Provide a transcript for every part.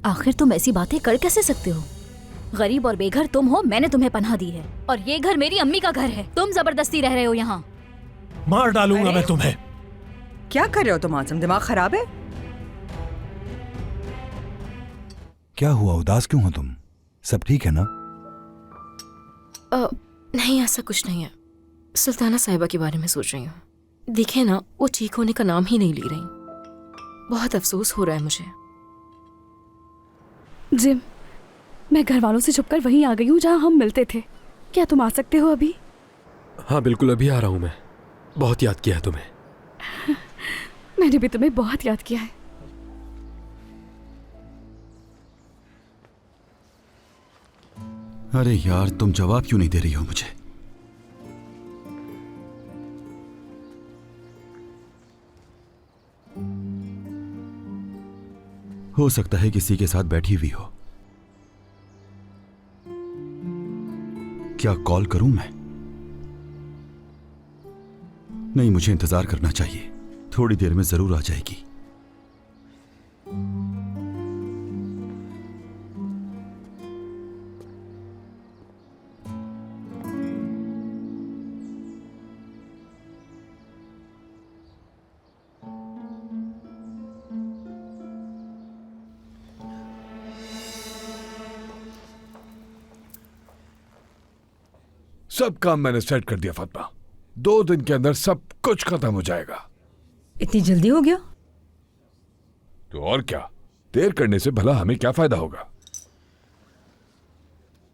आखिर तुम ऐसी बातें कर कैसे सकते हो? गरीब और बेघर तुम हो, मैंने तुम्हें पनाह दी है और ये घर मेरी अम्मी का घर है। तुम जबरदस्ती रह रहे हो यहाँ। मार डालूंगा मैं तुम्हें। क्या कर रहे हो तुम आजम? दिमाग खराब है? क्या हुआ, उदास क्यों हो तुम? सब ठीक है ना? नहीं, ऐसा कुछ नहीं है। सुल्ताना साहिबा के बारे में सोच रही हूँ। देखे ना, वो ठीक होने का नाम ही नहीं ले रही। बहुत अफसोस हो रहा है मुझे। जिम, मैं घर वालों से छुपकर वहीं आ गई हूँ जहाँ हम मिलते थे। क्या तुम आ सकते हो अभी? हाँ बिल्कुल, अभी आ रहा हूँ मैं। बहुत याद किया है तुम्हें। मैंने भी तुम्हें बहुत याद किया है। अरे यार, तुम जवाब क्यों नहीं दे रही हो मुझे? हो सकता है किसी के साथ बैठी हुई हो। क्या कॉल करूं मैं? नहीं, मुझे इंतजार करना चाहिए। थोड़ी देर में जरूर आ जाएगी। सब काम मैंने सेट कर दिया फातिमा। 2 दिन के अंदर सब कुछ खत्म हो जाएगा। इतनी जल्दी हो गया? तो और क्या, देर करने से भला हमें क्या फायदा होगा?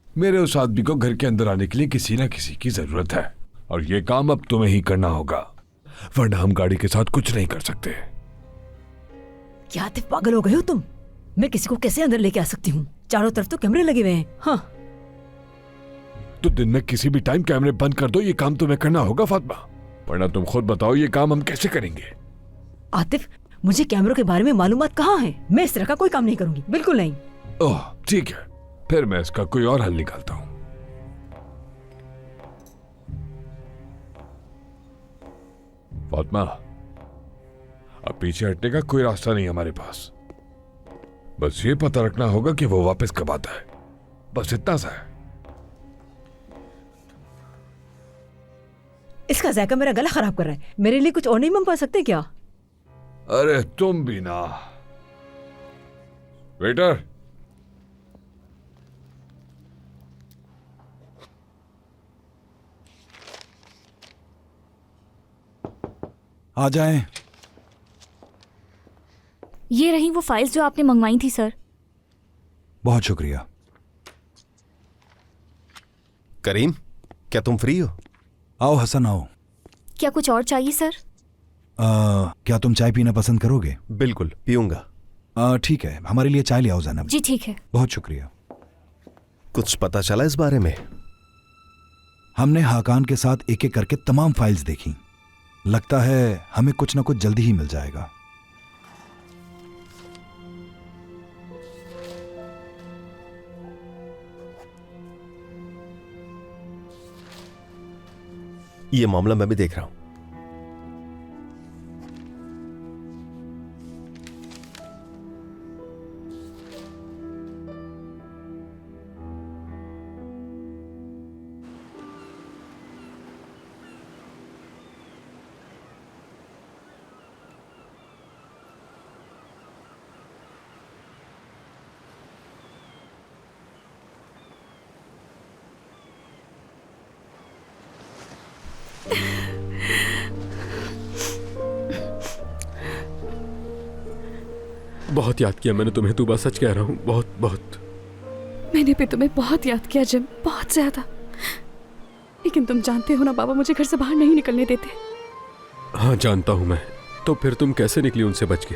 मेरे उस आदमी को घर के अंदर आने के लिए किसी ना किसी की जरूरत है और ये काम अब तुम्हें ही करना होगा, वरना हम गाड़ी के साथ कुछ नहीं कर सकते। क्या आतिफ, पागल हो गए हो तुम? मैं किसी को कैसे अंदर लेके आ सकती हूँ? चारों तरफ तो कैमरे लगे हुए हैं। हाँ, तो दिन में किसी भी टाइम कैमरे बंद कर दो, ये काम तुम्हें करना होगा फातिमा। वरना तुम खुद बताओ ये काम हम कैसे करेंगे? आतिफ, मुझे कैमरों के बारे में मालूमात कहाँ है? मैं इस तरह का कोई काम नहीं करूंगी, बिल्कुल नहीं। ओह ठीक है, फिर मैं इसका कोई और हल निकालता हूं। फातिमा, अब पीछे हटने का कोई रास्ता नहीं हमारे पास। बस ये पता रखना होगा कि वो वापस कब आता है, बस इतना सा है। इसका जायका मेरा गला खराब कर रहा है। मेरे लिए कुछ और नहीं मंगवा सकते क्या? अरे तुम भी ना। वेटर, आ जाएं। ये रही वो फाइल्स जो आपने मंगवाई थी सर। बहुत शुक्रिया। करीम, क्या तुम फ्री हो? आओ हसन, आओ। क्या कुछ और चाहिए सर? क्या तुम चाय पीना पसंद करोगे? बिल्कुल पीऊंगा। ठीक है, हमारे लिए चाय ले आओ जनाब। जी ठीक है। बहुत शुक्रिया। कुछ पता चला इस बारे में? हमने हाकान के साथ एक एक करके तमाम फाइल्स देखी। लगता है हमें कुछ ना कुछ जल्दी ही मिल जाएगा। ये मामला मैं भी देख रहा हूं। बहुत याद किया मैंने तुम्हें, तू बस सच कह रहा हूँ, बहुत बहुत। मैंने भी तुम्हें बहुत याद किया जिम, बहुत ज्यादा। लेकिन तुम जानते हो ना, बाबा मुझे घर से बाहर नहीं निकलने देते। हाँ जानता हूँ मैं। तो फिर तुम कैसे निकली उनसे बच के?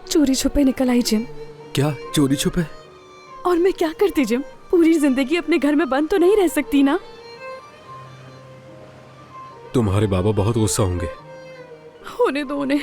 चोरी छुपे निकल आई जिम। क्या चोरी छुपे? और मैं क्या करती जिम? पूरी जिंदगी अपने घर में बंद तो नहीं रह सकती ना। तुम्हारे बाबा बहुत गुस्सा होंगे। होने दो उन्हें।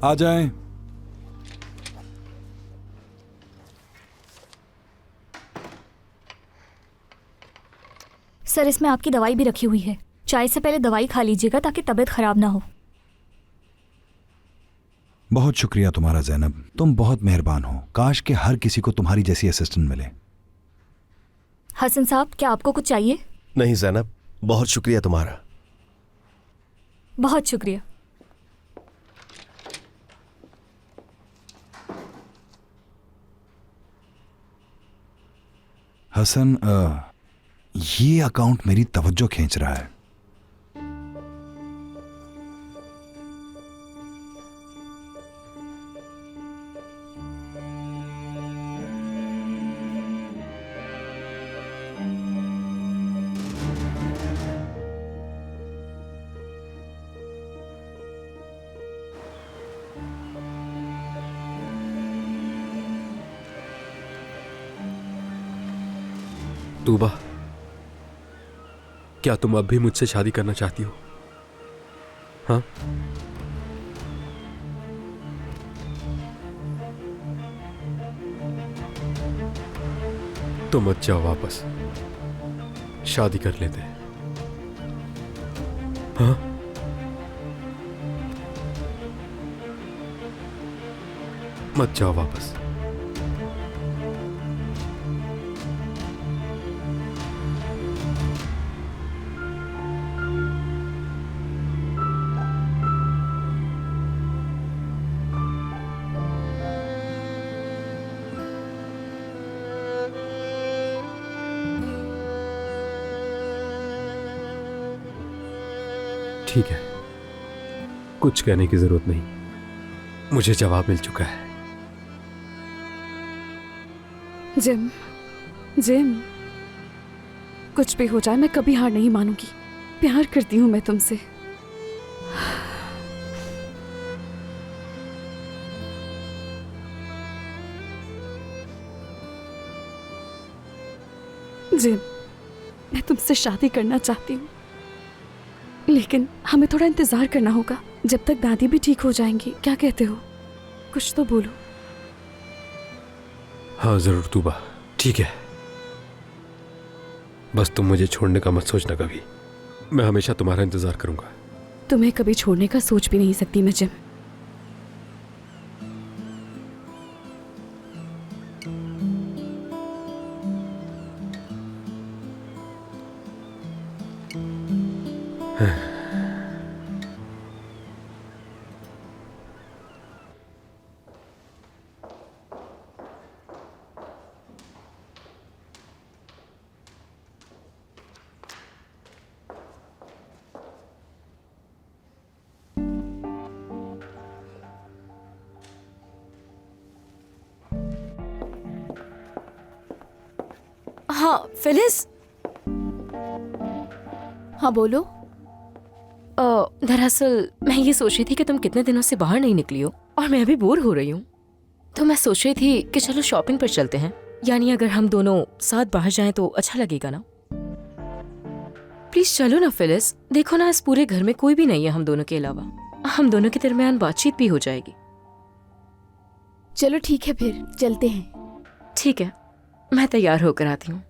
आ जाएं। सर, इसमें आपकी दवाई भी रखी हुई है। चाय से पहले दवाई खा लीजिएगा ताकि तबीयत खराब ना हो। बहुत शुक्रिया तुम्हारा जैनब, तुम बहुत मेहरबान हो। काश कि हर किसी को तुम्हारी जैसी असिस्टेंट मिले। हसन साहब, क्या आपको कुछ चाहिए? नहीं जैनब, बहुत शुक्रिया तुम्हारा। बहुत शुक्रिया। हसन, ये अकाउंट मेरी तवज्जो खींच रहा है। तूबा, क्या तुम अब भी मुझसे शादी करना चाहती हो? हाँ? तो मत जाओ वापस, शादी कर लेते हैं। हाँ? मत जाओ वापस। ठीक है, कुछ कहने की जरूरत नहीं, मुझे जवाब मिल चुका है। जिम, जिम, कुछ भी हो जाए मैं कभी हार नहीं मानूंगी। प्यार करती हूँ मैं तुमसे। जिम, मैं तुमसे शादी करना चाहती हूँ, लेकिन हमें थोड़ा इंतजार करना होगा जब तक दादी भी ठीक हो जाएंगी। क्या कहते हो? कुछ तो बोलो। हाँ जरूर तूबा, ठीक है। बस तुम मुझे छोड़ने का मत सोचना कभी। मैं हमेशा तुम्हारा इंतजार करूंगा। तुम्हें कभी छोड़ने का सोच भी नहीं सकती मैं जिम। हाँ फिलिस। हाँ बोलो। दरअसल मैं ये सोच रही थी कि तुम कितने दिनों से बाहर नहीं निकली हो और मैं अभी बोर हो रही हूँ, तो मैं सोच रही थी कि चलो शॉपिंग पर चलते हैं। यानी अगर हम दोनों साथ बाहर जाएं तो अच्छा लगेगा ना। प्लीज चलो ना फिलिस। देखो ना, इस पूरे घर में कोई भी नहीं है हम दोनों के अलावा। हम दोनों के दरमियान बातचीत भी हो जाएगी। चलो ठीक है, फिर चलते हैं। ठीक है, मैं तैयार होकर आती हूँ।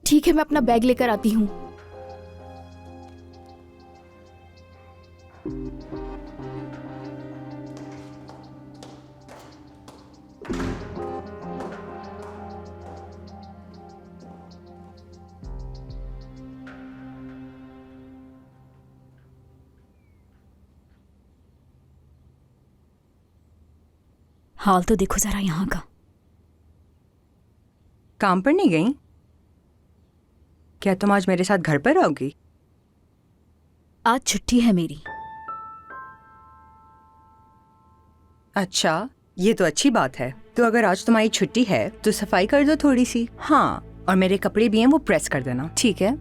ठीक है, मैं अपना बैग लेकर आती हूँ। हाल तो देखो जरा यहाँ का। काम पर नहीं गई? क्या तुम आज मेरे साथ घर पर आओगी? आज छुट्टी है मेरी। अच्छा, ये तो अच्छी बात है। तो अगर आज तुम्हारी छुट्टी है तो सफाई कर दो थोड़ी सी। हाँ, और मेरे कपड़े भी हैं, वो प्रेस कर देना, ठीक है?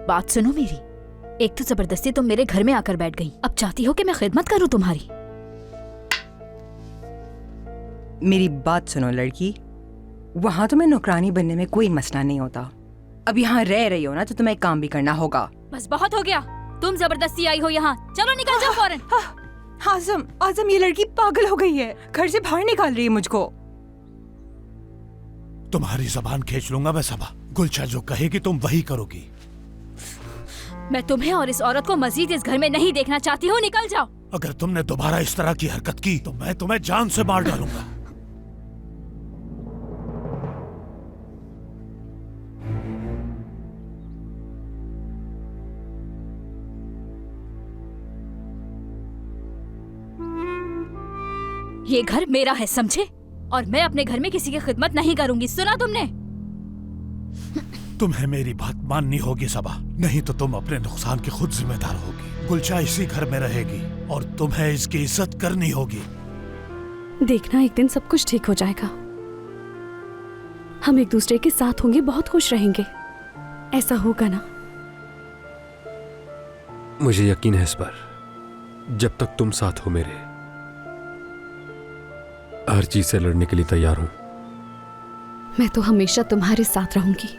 बात सुनो मेरी। एक तो जबरदस्ती तुम मेरे घर में आकर बैठ गई, अब चाहती हो कि मैं खिदमत करूं तुम्हारी। मेरी बात सुनो लड़की, वहां तुम्हें नौकरानी बनने में कोई मसला नहीं होता। अब यहाँ रह रही हो ना, तो तुम्हें काम भी करना होगा। बस बहुत हो गया, तुम जबरदस्ती आई हो यहाँ। चलो निकल जाओ फौरन। आजम, आजम, ये लड़की पागल हो गई है, घर से बाहर निकाल रही है मुझको। तुम्हारी जबान खींच लूंगा मैं सबा। गुलचा जो कहेगी तुम वही करोगी। मैं तुम्हें और इस औरत को मजीद इस घर में नहीं देखना चाहती हूँ, निकल जाओ। अगर तुमने दोबारा इस तरह की हरकत की तो मैं तुम्हें जान से मार डालूंगा। ये घर मेरा है, समझे? और मैं अपने घर में किसी की खिदमत नहीं करूंगी, सुना तुमने? तुम्हें मेरी बात माननी होगी सबा, नहीं तो तुम अपने नुकसान के खुद जिम्मेदार होगी। गुलचा इसी घर में रहेगी और तुम्हें इसकी इज्जत करनी होगी। देखना, एक दिन सब कुछ ठीक हो जाएगा। हम एक दूसरे के साथ होंगे, बहुत खुश रहेंगे। ऐसा होगा ना? मुझे यकीन है इस पर। जब तक तुम साथ हो मेरे, हर चीज से लड़ने के लिए तैयार हूं। मैं तो हमेशा तुम्हारे साथ रहूंगी।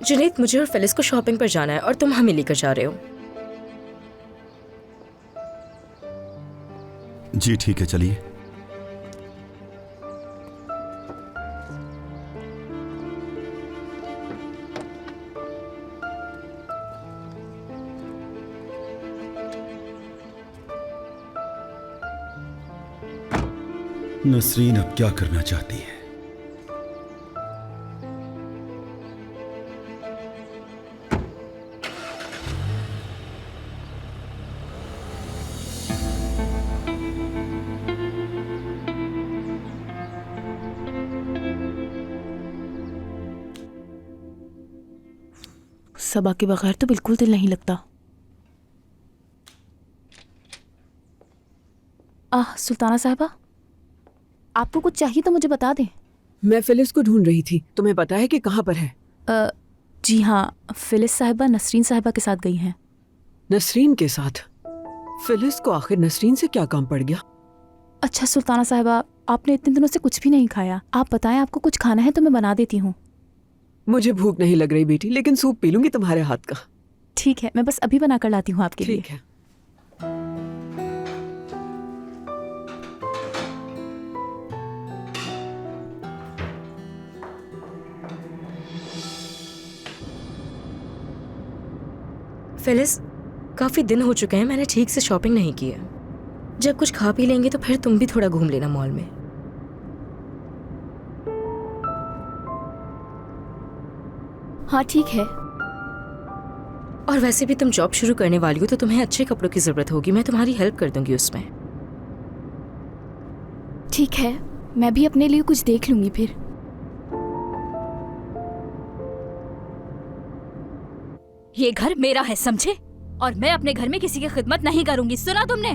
जुनैद, मुझे और फिलिस को शॉपिंग पर जाना है और तुम हमें लेकर जा रहे हो। जी ठीक है, चलिए। नसरीन अब क्या करना चाहती है? सबा के बगैर तो बिल्कुल दिल नहीं लगता। सुल्ताना साहिबा, आपको कुछ चाहिए तो मुझे बता दें। मैं फिलिस को ढूंढ रही थी, तुम्हें पता है कि कहाँ पर है? जी हाँ, फिलिस साहिबा नसरीन साहिबा के साथ गई हैं। नसरीन के साथ? फिलिस को आखिर नसरीन से क्या काम पड़ गया? अच्छा सुल्ताना साहिबा, आपने इतने दिनों से कुछ भी नहीं खाया। आप बताएं, आपको कुछ खाना है तो मैं बना देती हूँ। मुझे भूख नहीं लग रही बेटी, लेकिन सूप पी लूंगी तुम्हारे हाथ का। ठीक है, मैं बस अभी बना कर लाती हूँ आपके लिए। ठीक है। फिलिस, काफी दिन हो चुके हैं मैंने ठीक से शॉपिंग नहीं की है। जब कुछ खा पी लेंगे तो फिर तुम भी थोड़ा घूम लेना मॉल में। हाँ ठीक है। और वैसे भी तुम जॉब शुरू करने वाली हो तो तुम्हें अच्छे कपड़ों की जरूरत होगी। मैं तुम्हारी हेल्प कर दूंगी उसमें। ठीक है, मैं भी अपने लिए कुछ देख लूंगी फिर। ये घर मेरा है, समझे? और मैं अपने घर में किसी की खिदमत नहीं करूंगी, सुना तुमने?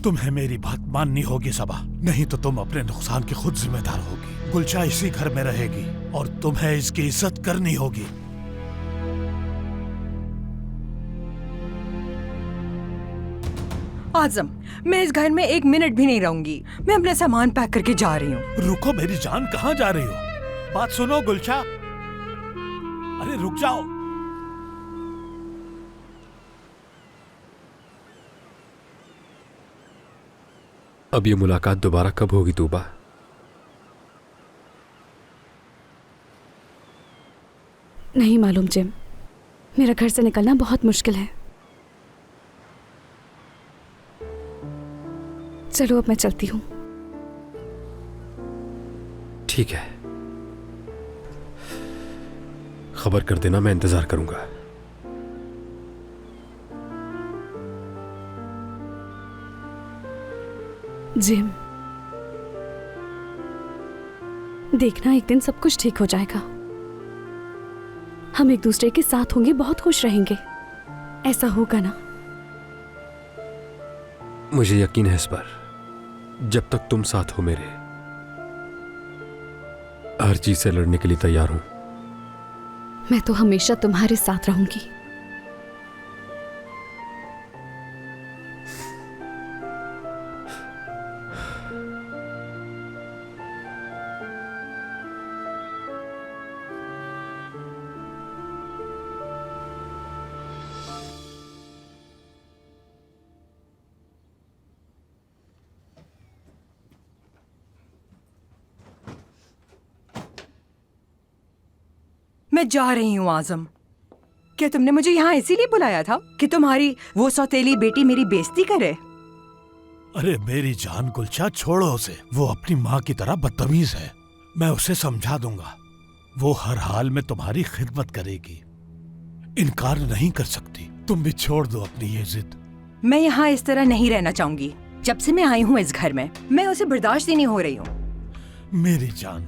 तुम्हें मेरी बात माननी होगी सबा, नहीं तो तुम अपने नुकसान की खुद जिम्मेदार होगी। गुलचा इसी घर में रहेगी और तुम्हें इसकी इज्जत करनी होगी। आजम, मैं इस घर में एक मिनट भी नहीं रहूंगी। मैं अपना सामान पैक करके जा रही हूँ। रुको मेरी जान, कहाँ जा रही हो? बात सुनो गुलचा, अरे रुक जाओ। अब ये मुलाकात दोबारा कब होगी तूबा? नहीं मालूम जिम, मेरा घर से निकलना बहुत मुश्किल है। चलो अब मैं चलती हूँ। ठीक है, खबर कर देना, मैं इंतजार करूंगा। जिम, देखना एक दिन सब कुछ ठीक हो जाएगा। हम एक दूसरे के साथ होंगे, बहुत खुश रहेंगे। ऐसा होगा ना? मुझे यकीन है इस पर। जब तक तुम साथ हो मेरे, हर चीज से लड़ने के लिए तैयार हूं। मैं तो हमेशा तुम्हारे साथ रहूंगी। मैं जा रही हूँ आजम। क्या तुमने मुझे यहाँ इसीलिए बुलाया था कि तुम्हारी वो सौतेली बेटी मेरी बेइज्जती करे? अरे मेरी जान गुलचा, छोड़ो उसे। वो अपनी माँ की तरह बदतमीज है। मैं उसे समझा दूंगा। वो हर हाल में तुम्हारी खिदमत करेगी, इनकार नहीं कर सकती। तुम भी छोड़ दो अपनी ये जिद। मैं यहाँ इस तरह नहीं रहना चाहूंगी। जब से मैं आई हूँ इस घर में, मैं उसे बर्दाश्त ही नहीं हो रही हूँ। मेरी जान,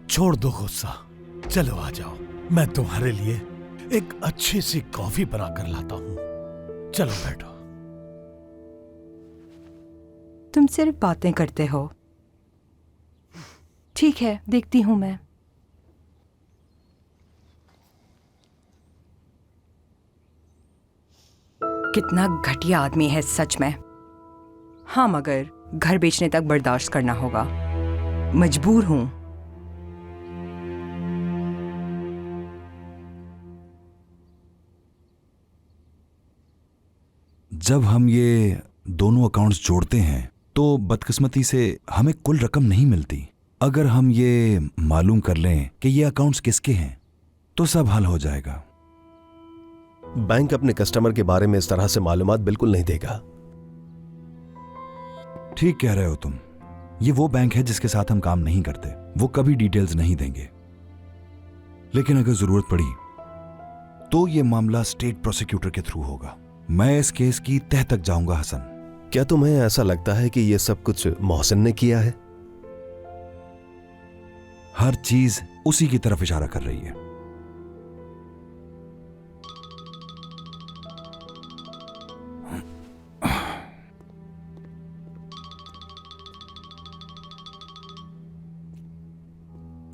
छोड़ दो गुस्सा। चलो आ जाओ, मैं तुम्हारे लिए एक अच्छी सी कॉफी बनाकर लाता हूँ। चलो बैठो। तुम सिर्फ बातें करते हो। ठीक है, देखती हूँ मैं। कितना घटिया आदमी है सच में। हाँ, मगर घर बेचने तक बर्दाश्त करना होगा। मजबूर हूं। जब हम ये दोनों अकाउंट्स जोड़ते हैं तो बदकिस्मती से हमें कुल रकम नहीं मिलती। अगर हम ये मालूम कर लें कि ये अकाउंट्स किसके हैं तो सब हल हो जाएगा। बैंक अपने कस्टमर के बारे में इस तरह से मालूमात बिल्कुल नहीं देगा। ठीक कह रहे हो तुम। ये वो बैंक है जिसके साथ हम काम नहीं करते। वो कभी डिटेल्स नहीं देंगे। लेकिन अगर जरूरत पड़ी तो ये मामला स्टेट प्रोसिक्यूटर के थ्रू होगा। मैं इस केस की तह तक जाऊंगा। हसन, क्या तुम्हें ऐसा लगता है कि ये सब कुछ मोहसिन ने किया है? हर चीज उसी की तरफ इशारा कर रही है।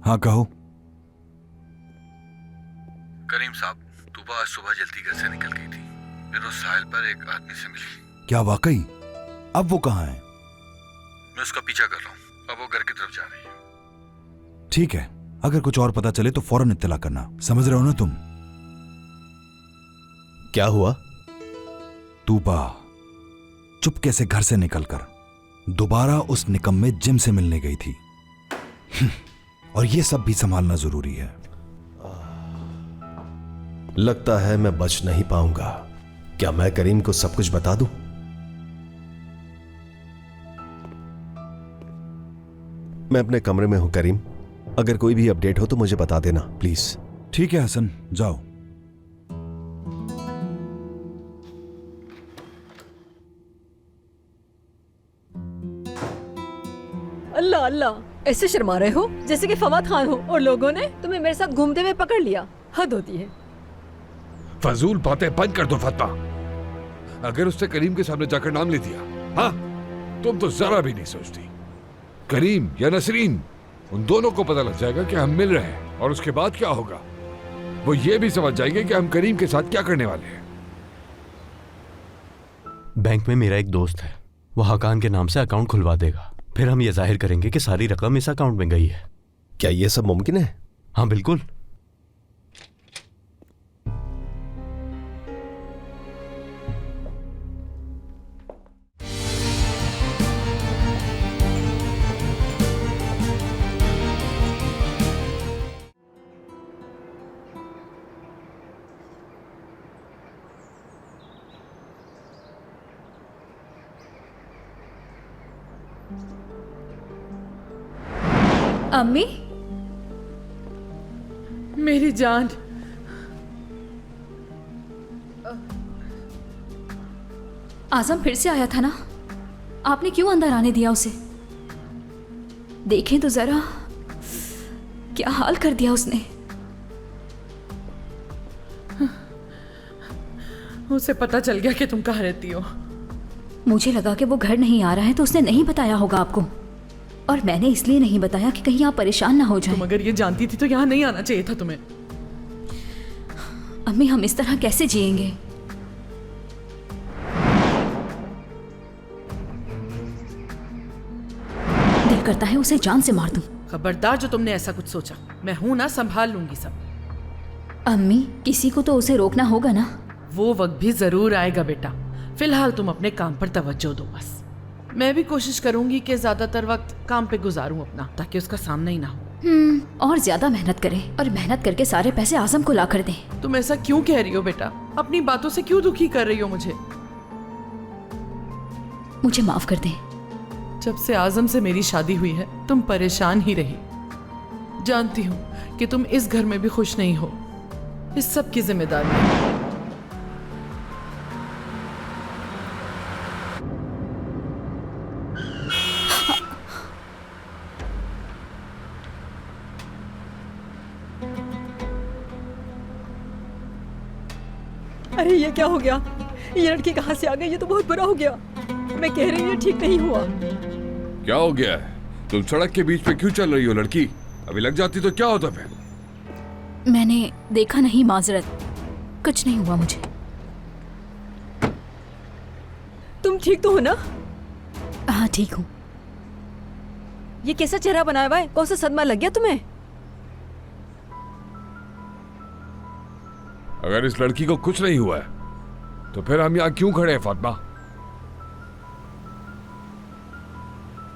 हाँ कहो। करीम साहब, तूबा आज सुबह जल्दी घर से निकल गई थी। फिर उस साहिल पर एक आदमी से मिली। क्या वाकई? अब वो कहाँ है? मैं उसका पीछा कर रहा हूँ। अब वो घर की तरफ जा रही है। ठीक है, अगर कुछ और पता चले तो फौरन इत्तला करना। समझ रहे हो ना तुम? क्या हुआ? तूबा चुपके से घर से निकलकर दोबारा उस निकम्मे जिम से मिलने गई थी। और ये सब भी संभालना जरूरी है। लगता है मैं बच नहीं पाऊंगा। क्या मैं करीम को सब कुछ बता दूं? मैं अपने कमरे में हूं करीम। अगर कोई भी अपडेट हो तो मुझे बता देना प्लीज। ठीक है हसन, जाओ। अल्लाह अल्लाह, ऐसे शर्मा रहे हो जैसे कि फवाद खान हो और लोगों ने तुम्हें मेरे साथ घूमते हुए पकड़ लिया। हद होती है। फजूल बातें बंद कर दो फातिमा। अगर उसने करीम के सामने जाकर नाम ले दिया, हाँ, तुम तो जरा भी नहीं सोचती। करीम या नसरीन, उन दोनों को पता लग जाएगा कि हम मिल रहे हैं। और उसके बाद क्या होगा? वो ये भी समझ जाएंगे कि हम करीम के साथ क्या करने वाले हैं। बैंक में मेरा एक दोस्त है, वो हकान के नाम से अकाउंट खुलवा देगा। फिर हम ये जाहिर करेंगे कि सारी रकम इस अकाउंट में गई है। क्या ये सब मुमकिन है? हाँ बिल्कुल। अम्मी, मेरी जान, आजम फिर से आया था ना? आपने क्यों अंदर आने दिया उसे? देखें तो जरा, क्या हाल कर दिया उसने। उसे पता चल गया कि तुम कहाँ रहती हो। मुझे लगा कि वो घर नहीं आ रहा है तो उसने नहीं बताया होगा आपको, और मैंने इसलिए नहीं बताया कि कहीं आप परेशान ना हो जाएं। तुम अगर ये जानती थी तो यहाँ नहीं आना चाहिए था तुम्हें। अम्मी, हम इस तरह कैसे जिएंगे? दिल करता है उसे जान से मार दूं। खबरदार जो तुमने ऐसा कुछ सोचा। मैं हूं ना, संभाल लूंगी सब। अम्मी, किसी को तो उसे रोकना होगा ना। वो वक्त भी जरूर आएगा बेटा। फिलहाल तुम अपने काम पर तवज्जो दो बस। मैं भी कोशिश करूंगी कि ज्यादातर वक्त काम पे गुजारूं अपना, ताकि उसका सामना ही ना हो। और ज्यादा मेहनत करें, और मेहनत करके सारे पैसे आजम को ला कर दें। तुम ऐसा क्यों कह रही हो बेटा? अपनी बातों से क्यों दुखी कर रही हो मुझे? मुझे माफ कर दें। जब से आजम से मेरी शादी हुई है तुम परेशान ही रही। जानती हूँ कि तुम इस घर में भी खुश नहीं हो। इस सब की जिम्मेदार मैं। अरे ये क्या हो गया? ये लड़की कहाँ से आ गई? ये तो बहुत बुरा हो गया। मैं कह रही हूँ ये ठीक नहीं हुआ। क्या हो गया है? तुम सड़क के बीच पे क्यों चल रही हो लड़की? अभी लग जाती तो क्या होता फिर? मैंने देखा नहीं, माजरत। कुछ नहीं हुआ मुझे। तुम ठीक तो हो ना? हाँ, ठीक हूँ। ये कैसा चेहरा बनाया हुआ है? कौन सा सदमा लग गया तुम्हें? अगर इस लड़की को कुछ नहीं हुआ है तो फिर हम यहाँ क्यों खड़े हैं फातिमा?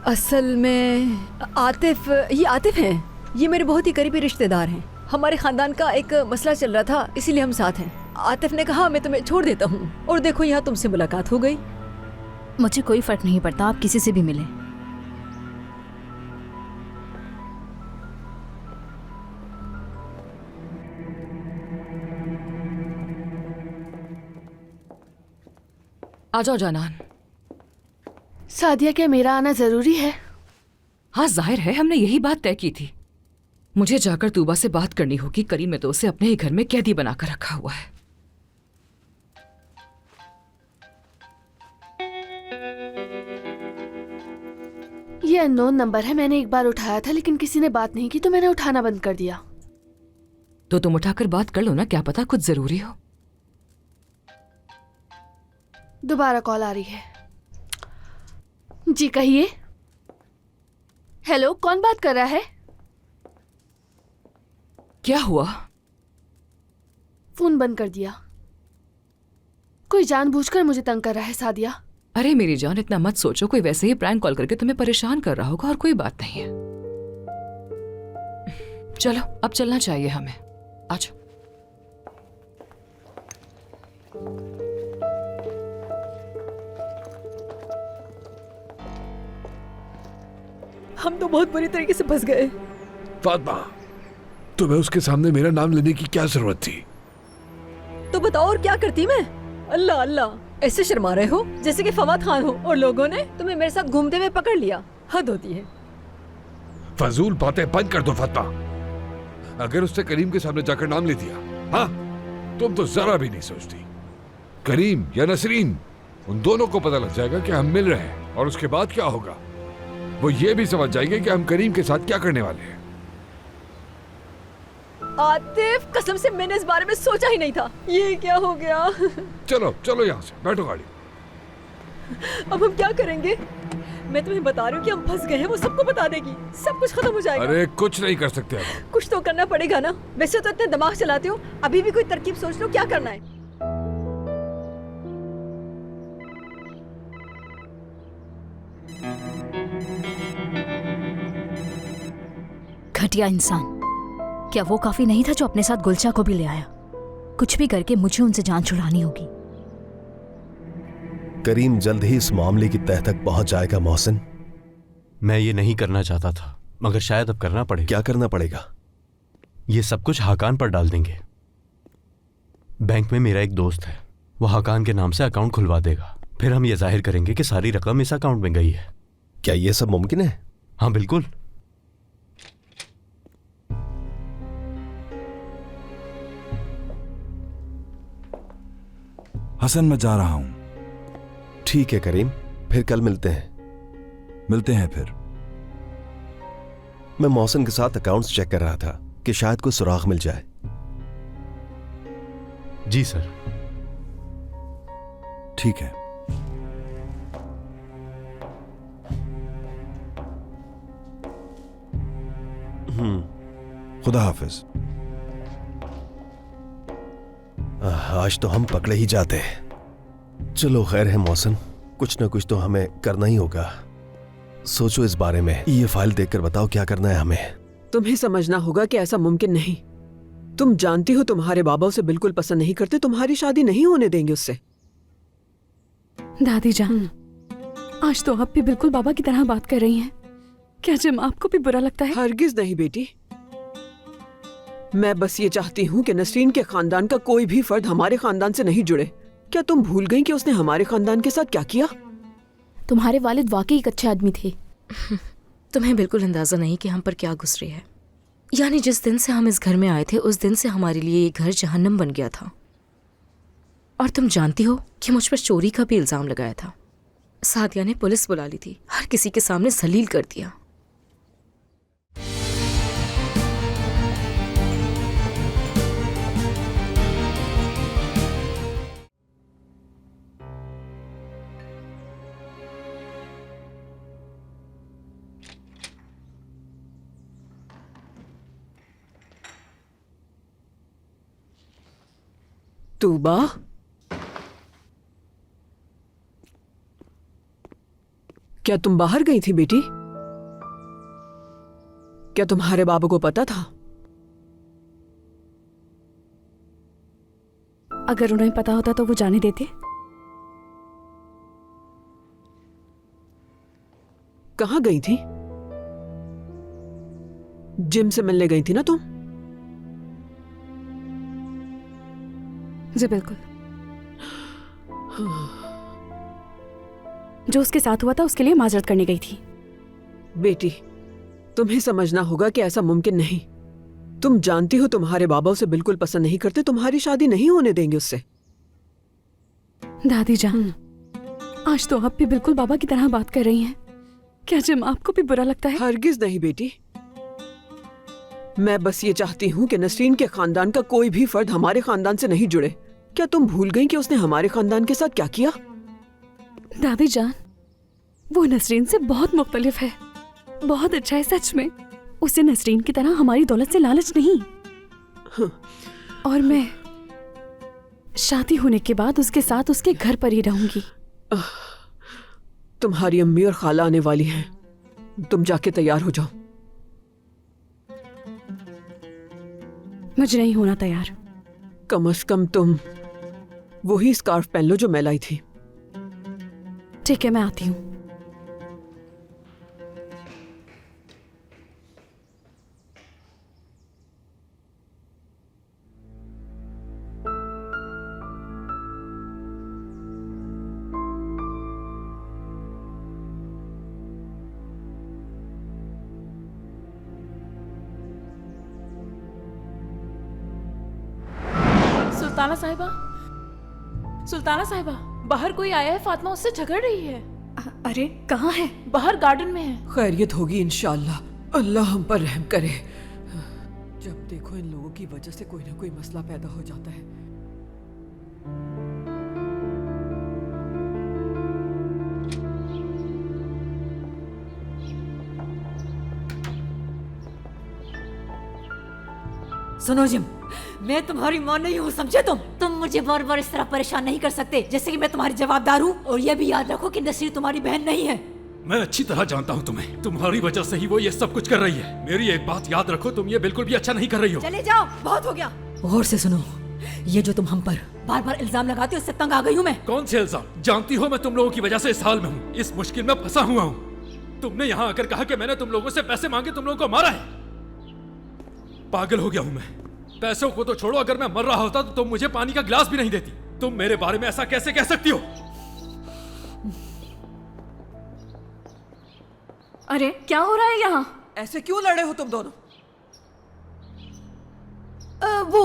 असल में आतिफ, ये आतिफ हैं। ये मेरे बहुत ही करीबी रिश्तेदार हैं। हमारे खानदान का एक मसला चल रहा था, इसीलिए हम साथ हैं। आतिफ ने कहा मैं तुम्हें छोड़ देता हूँ, और देखो यहाँ तुमसे मुलाकात हो गई। मुझे कोई फर्क नहीं पड़ता, आप किसी से भी मिलें। आ जाओ जानान। सादिया, क्या मेरा आना जरूरी है? हाँ, जाहिर है हमने यही बात तय की थी। मुझे जाकर तूबा से बात करनी होगी। करीम ने तो उसे अपने ही घर में कैदी बनाकर रखा हुआ है। ये अननोन नंबर है। मैंने एक बार उठाया था लेकिन किसी ने बात नहीं की तो मैंने उठाना बंद कर दिया। तो तुम उठाकर बात कर लो ना, क्या पता कुछ जरूरी हो। दोबारा कॉल आ रही है। जी कहिए। हेलो, कौन बात कर रहा है? क्या हुआ? फोन बंद कर दिया। कोई जानबूझकर मुझे तंग कर रहा है सादिया। अरे मेरी जान, इतना मत सोचो। कोई वैसे ही प्रैंक कॉल करके तुम्हें परेशान कर रहा होगा और कोई बात नहीं है। चलो अब चलना चाहिए हमें। आ जाओ। हम तो बहुत बुरी तरीके से फंस गए। फातिमा, तुम्हें उसके सामने मेरा नाम लेने की क्या जरूरत थी? तो बताओ और क्या करती मैं? अल्लाह अल्लाह, ऐसे शर्मा रहे हो जैसे कि फवाद खान हो, और लोगों ने तुम्हें मेरे साथ घूमते हुए पकड़ लिया। हद होती है। फजूल बातें बंद कर दो फातिमा। अगर उसने करीम के सामने जाकर नाम ले दिया, हाँ, तुम तो जरा भी नहीं सोचती। करीम या नसरीन, उन दोनों को पता लग जाएगा कि हम मिल रहे हैं, और उसके बाद क्या होगा वो ये भी समझ जाएंगे कि हम करीम के साथ क्या करने वाले हैं। आतिफ, कसम से मैंने इस बारे में सोचा ही नहीं था। ये क्या हो गया? चलो चलो यहाँ से, बैठो गाड़ी। अब हम क्या करेंगे? मैं तुम्हें बता रही हूँ कि हम फंस गए हैं। वो सबको बता देगी, सब कुछ खत्म हो जाएगा। अरे कुछ नहीं कर सकते अब। कुछ तो करना पड़ेगा ना। वैसे तो इतने दिमाग चलाते हो, अभी भी कोई तरकीब सोच लो, क्या करना है। घटिया इंसान। क्या वो काफी नहीं था जो अपने साथ गुलचा को भी ले आया? कुछ भी करके मुझे उनसे जान छुड़ानी होगी। करीम जल्द ही इस मामले की तह तक पहुंच जाएगा मोहसिन। मैं ये नहीं करना चाहता था, मगर शायद अब करना पड़ेगा। क्या करना पड़ेगा? ये सब कुछ हाकान पर डाल देंगे। बैंक में मेरा एक दोस्त है, वो हाकान के नाम से अकाउंट खुलवा देगा। फिर हम ये जाहिर करेंगे कि सारी रकम इस अकाउंट में गई है। क्या ये सब मुमकिन है? हाँ बिल्कुल। हसन, मैं जा रहा हूं। ठीक है करीम, फिर कल मिलते हैं। मिलते हैं फिर। मैं मौसम के साथ अकाउंट्स चेक कर रहा था कि शायद कोई सुराग मिल जाए। जी सर। ठीक है। खुदा हाफिज। आज तो हम पकड़े ही जाते हैं। चलो खैर है मौसम, कुछ ना कुछ तो हमें करना ही होगा। सोचो इस बारे में, ये फाइल देखकर बताओ क्या करना है हमें। तुम्हें समझना होगा कि ऐसा मुमकिन नहीं। तुम जानती हो तुम्हारे बाबा उसे बिल्कुल पसंद नहीं करते, तुम्हारी शादी नहीं होने देंगे उससे। दादी जान, आज तो आप भी बिल्कुल बाबा की तरह बात कर रही हैं। क्या जिम आपको भी बुरा लगता है? हरगिज नहीं बेटी, मैं बस ये चाहती हूँ कि नसरीन के खानदान का कोई भी फर्द हमारे खानदान से नहीं जुड़े। क्या तुम भूल गई कि उसने हमारे खानदान के साथ क्या किया? तुम्हारे वालिद वाकई एक अच्छे आदमी थे। तुम्हें बिल्कुल अंदाजा नहीं कि हम पर क्या गुजरी है। यानी जिस दिन से हम इस घर में आए थे उस दिन से हमारे लिए ये घर जहन्नम बन गया था। और तुम जानती हो कि मुझ पर चोरी का भी इल्जाम लगाया था। सादिया ने पुलिस बुला ली थी, हर किसी के सामने जलील कर दिया। तूबा, क्या तुम बाहर गई थी बेटी? क्या तुम्हारे बाबू को पता था? अगर उन्हें पता होता तो वो जाने देते। कहाँ गई थी? जिम से मिलने गई थी ना तुम? जी बिल्कुल। जो उसके साथ हुआ था उसके लिए माजरत करने गई थी। बेटी, तुम्हें समझना होगा कि ऐसा मुमकिन नहीं। तुम जानती हो तुम्हारे बाबा उसे बिल्कुल पसंद नहीं करते, तुम्हारी शादी नहीं होने देंगे उससे। दादी जान, आज तो आप भी बिल्कुल बाबा की तरह बात कर रही हैं। क्या जिम आपको भी बुरा लगता है? हरगिज नहीं बेटी, मैं बस ये चाहती हूँ कि नसरीन के खानदान का कोई भी फर्द हमारे खानदान से नहीं जुड़े। क्या तुम भूल गई कि उसने हमारे खानदान के साथ क्या किया? दादी जान, वो नसरीन से बहुत मुख्तलिफ है, बहुत अच्छा है सच में। उसे नसरीन की तरह हमारी दौलत से लालच नहीं। और मैं शादी होने के बाद उसके साथ उसके घर पर ही रहूंगी। तुम्हारी अम्मी और खाला आने वाली हैं, तुम जाके तैयार हो जाओ। मुझे नहीं होना तैयार। कम से कम तुम वही स्कार्फ पहन लो जो मैं लाई थी। ठीक है, मैं आती हूँ। सुल्ताना साहिबा, बाहर कोई आया है, फातिमा उससे झगड़ रही है। अरे कहाँ है? बाहर गार्डन में है। खैरियत होगी इंशाअल्लाह, अल्लाह हम पर रहम करे। जब देखो इन लोगों की वजह से कोई ना कोई मसला पैदा हो जाता है। सुनो जिम, मैं तुम्हारी माँ नहीं हूँ, समझे तुम मुझे बार बार इस तरह परेशान नहीं कर सकते जैसे कि मैं तुम्हारी जवाबदार हूँ। और ये भी याद रखो कि नसीर तुम्हारी बहन नहीं है। मैं अच्छी तरह जानता हूँ तुम्हें, तुम्हारी वजह से ही वो ये सब कुछ कर रही है। मेरी एक बात याद रखो, तुम ये बिल्कुल भी अच्छा नहीं कर रही हो। चले जाओ, बहुत हो गया। गौर से सुनो, ये जो तुम हम पर बार बार इल्जाम लगाते हो, इससे तंग आ गई हूँ मैं। कौन से इल्जाम? जानती हो मैं तुम लोगों की वजह से इस हाल में हूँ, इस मुश्किल में फंसा हुआ हूँ। तुमने यहाँ आकर कहा कि मैंने तुम लोगों से पैसे मांगे, तुम लोगों को मारा है। पागल हो गया हूँ मैं। पैसों को तो छोड़ो, अगर मैं मर रहा होता तो तुम मुझे पानी का गिलास भी नहीं देती। तुम मेरे बारे में ऐसा कैसे कह सकती हो? अरे क्या हो रहा है यहाँ? ऐसे क्यों लड़े हो तुम दोनों? वो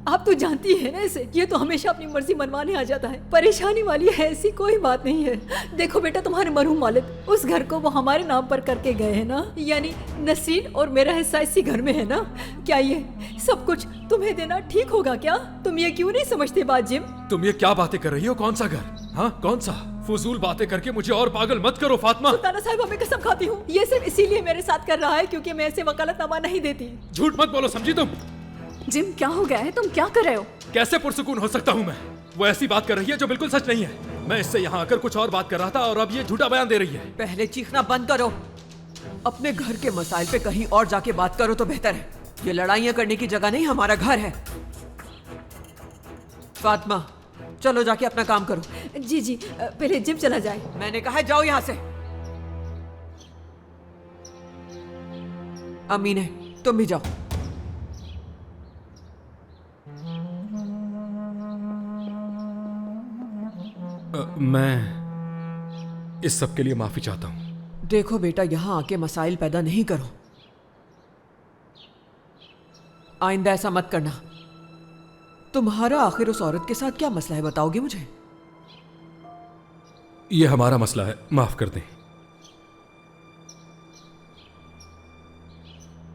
आप तू जानती है ना इसे, ये तो हमेशा अपनी मर्जी मनवाने आ जाता है। परेशानी वाली है ऐसी कोई बात नहीं है। देखो बेटा, तुम्हारे मरहूम वालिद उस घर को वो हमारे नाम पर करके गए हैं ना, यानी नसरीन और मेरा हिस्सा इसी घर में है ना। क्या ये सब कुछ तुम्हें देना ठीक होगा क्या? तुम ये क्यों नहीं समझते बात जिम? तुम ये क्या बातें कर रही हो? कौन सा घर? हाँ, कौन सा? फजूल बातें करके मुझे और पागल मत करो फातिमा। सुल्ताना साहिबा, मैं कसम खाती हूँ ये सिर्फ इसीलिए मेरे साथ कर रहा है क्योंकि मैं ऐसे वकालतनामा नहीं देती। झूठ मत बोलो, समझी तुम? जिम, क्या हो गया है? तुम क्या कर रहे हो? कैसे पुरसुकून हो सकता हूँ मैं? वो ऐसी बात कर रही है जो बिल्कुल सच नहीं है। मैं इससे यहाँ आकर कुछ और बात कर रहा था और अब ये झूठा बयान दे रही है। पहले चीखना बंद करो, अपने घर के मसाइल पे कहीं और जाके बात करो तो बेहतर है। ये लड़ाइयाँ करने की जगह नहीं, हमारा घर है। फातिमा, चलो जाके अपना काम करो। जी जी, पहले जिम चला जाए। मैंने कहा जाओ यहाँ से। अमीने, तुम भी जाओ। मैं इस सब के लिए माफी चाहता हूँ। देखो बेटा, यहाँ आके मसाइल पैदा नहीं करो। आइंदा ऐसा मत करना। तुम्हारा आखिर उस औरत के साथ क्या मसला है, बताओगे मुझे? ये हमारा मसला है, माफ कर दें।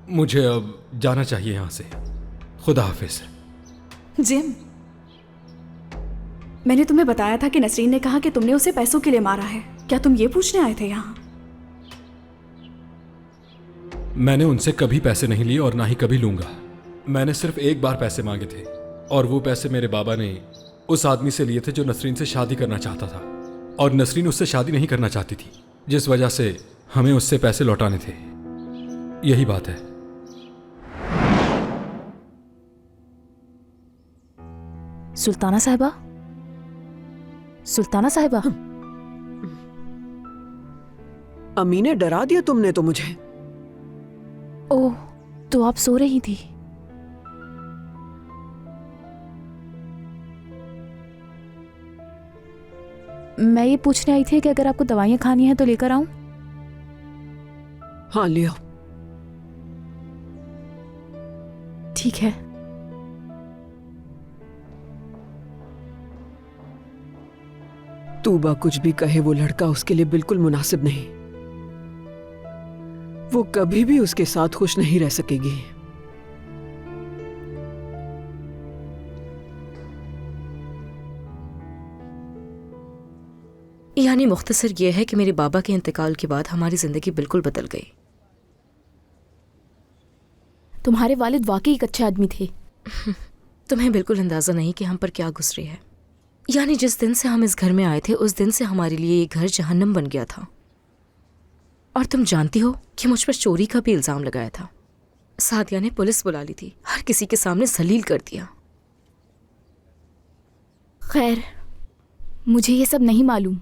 मुझे अब जाना चाहिए यहां से। खुदा हाफिज। जिम, मैंने तुम्हें बताया था कि नसरीन ने कहा कि तुमने उसे पैसों के लिए मारा है। क्या तुम ये पूछने आए थे यहाँ? मैंने उनसे कभी पैसे नहीं लिए और ना ही कभी लूंगा। मैंने सिर्फ एक बार पैसे मांगे थे और वो पैसे मेरे बाबा ने उस आदमी से लिए थे जो नसरीन से शादी करना चाहता था, और नसरीन उससे शादी नहीं करना चाहती थी, जिस वजह से हमें उससे पैसे लौटाने थे। यही बात है। सुल्ताना साहिबा, सुल्ताना साहिबा। अम्मी ने डरा दिया तुमने तो मुझे। ओह, तो आप सो रही थी? मैं ये पूछने आई थी कि अगर आपको दवाइयाँ खानी हैं तो लेकर आऊं? हाँ, ले आओ। ठीक है। तूबा कुछ भी कहे, वो लड़का उसके लिए बिल्कुल मुनासिब नहीं। वो कभी भी उसके साथ खुश नहीं रह सकेगी। यानी मुख्तसर ये है कि मेरे बाबा के इंतकाल के बाद हमारी जिंदगी बिल्कुल बदल गई। तुम्हारे वालिद वाकई एक अच्छे आदमी थे। तुम्हें बिल्कुल अंदाजा नहीं कि हम पर क्या गुजरी है। यानी जिस दिन से हम इस घर में आए थे उस दिन से हमारे लिए ये घर जहन्नम बन गया था। और तुम जानती हो कि मुझ पर चोरी का भी इल्जाम लगाया था। सादिया ने पुलिस बुला ली थी, हर किसी के सामने जलील कर दिया। खैर, मुझे ये सब नहीं मालूम।